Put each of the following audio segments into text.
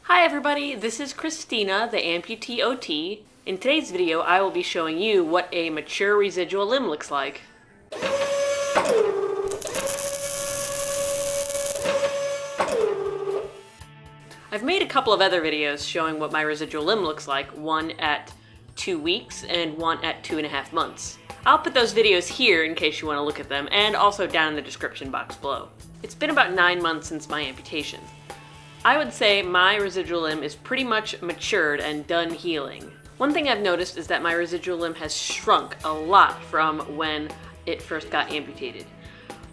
Hi everybody, this is Christina, the AmputeeOT. In today's video, I will be showing you what a mature residual limb looks like. I've made a couple of other videos showing what my residual limb looks like, one at 2 weeks and one at 2.5 months. I'll put those videos here in case you want to look at them, and also down in the description box below. It's been about 9 months since my amputation. I would say my residual limb is pretty much matured and done healing. One thing I've noticed is that my residual limb has shrunk a lot from when it first got amputated.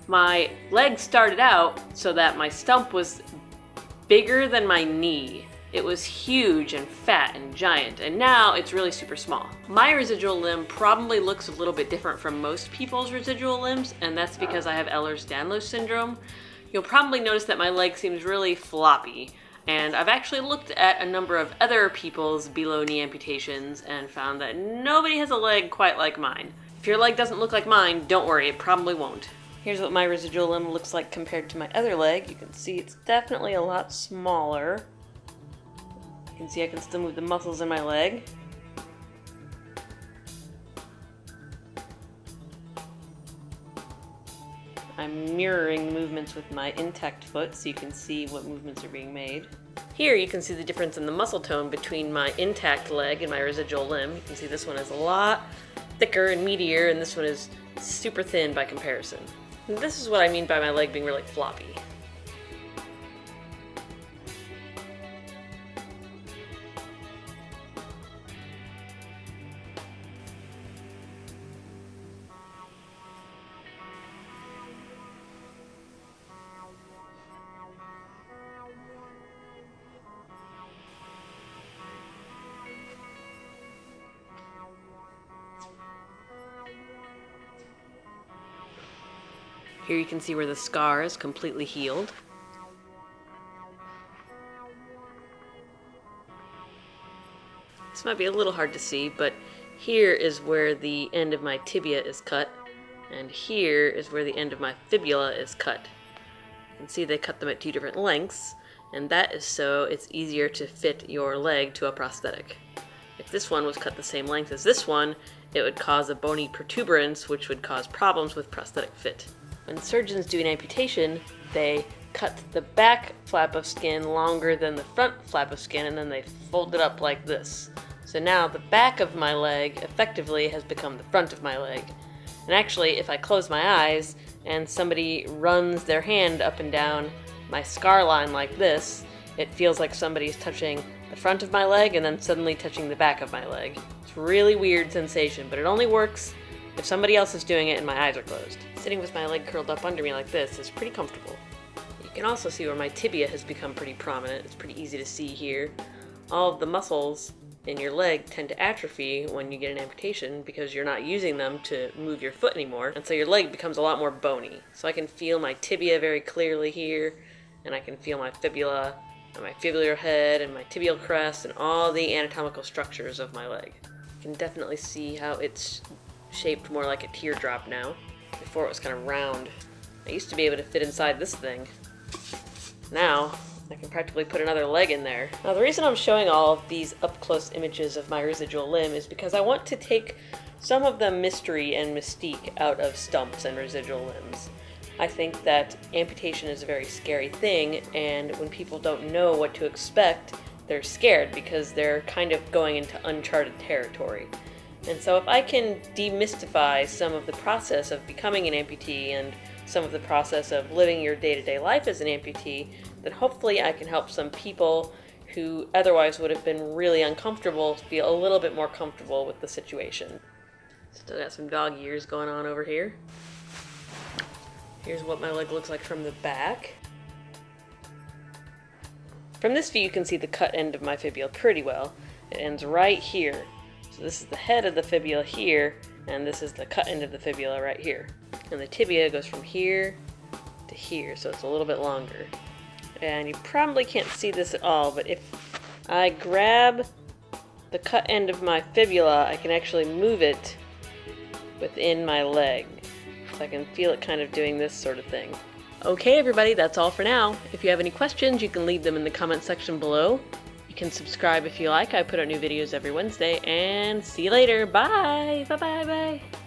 My leg started out so that my stump was bigger than my knee. It was huge and fat and giant, and now it's really super small. My residual limb probably looks a little bit different from most people's residual limbs, and that's because I have Ehlers-Danlos syndrome. You'll probably notice that my leg seems really floppy, and I've actually looked at a number of other people's below knee amputations and found that nobody has a leg quite like mine. If your leg doesn't look like mine, don't worry, it probably won't. Here's what my residual limb looks like compared to my other leg. You can see it's definitely a lot smaller. You can see I can still move the muscles in my leg. I'm mirroring movements with my intact foot so you can see what movements are being made. Here you can see the difference in the muscle tone between my intact leg and my residual limb. You can see this one is a lot thicker and meatier, and this one is super thin by comparison. And this is what I mean by my leg being really floppy. Here you can see where the scar is completely healed. This might be a little hard to see, but here is where the end of my tibia is cut, and here is where the end of my fibula is cut. You can see they cut them at 2 different lengths, and that is so it's easier to fit your leg to a prosthetic. If this one was cut the same length as this one, it would cause a bony protuberance, which would cause problems with prosthetic fit. When surgeons do an amputation, they cut the back flap of skin longer than the front flap of skin, and then they fold it up like this. So now the back of my leg effectively has become the front of my leg. And actually, if I close my eyes and somebody runs their hand up and down my scar line like this, it feels like somebody's touching the front of my leg and then suddenly touching the back of my leg. It's a really weird sensation, but it only works if somebody else is doing it and my eyes are closed. Sitting with my leg curled up under me like this is pretty comfortable. You can also see where my tibia has become pretty prominent. It's pretty easy to see here. All of the muscles in your leg tend to atrophy when you get an amputation because you're not using them to move your foot anymore, and so your leg becomes a lot more bony. So I can feel my tibia very clearly here, and I can feel my fibula, and my fibular head, and my tibial crest, and all the anatomical structures of my leg. You can definitely see how it's shaped more like a teardrop now. Before it was kind of round. I used to be able to fit inside this thing. Now, I can practically put another leg in there. Now, the reason I'm showing all of these up-close images of my residual limb is because I want to take some of the mystery and mystique out of stumps and residual limbs. I think that amputation is a very scary thing, and when people don't know what to expect, they're scared because they're kind of going into uncharted territory. And so if I can demystify some of the process of becoming an amputee and some of the process of living your day-to-day life as an amputee, then hopefully I can help some people who otherwise would have been really uncomfortable feel a little bit more comfortable with the situation. Still got some dog ears going on over here. Here's what my leg looks like from the back. From this view you can see the cut end of my fibula pretty well. It ends right here. So this is the head of the fibula here, and this is the cut end of the fibula right here. And the tibia goes from here to here, so it's a little bit longer. And you probably can't see this at all, but if I grab the cut end of my fibula, I can actually move it within my leg. So I can feel it kind of doing this sort of thing. Okay, everybody, that's all for now. If you have any questions, you can leave them in the comment section below. You can subscribe if you like. I put out new videos every Wednesday, and see you later. Bye! Bye-bye-bye!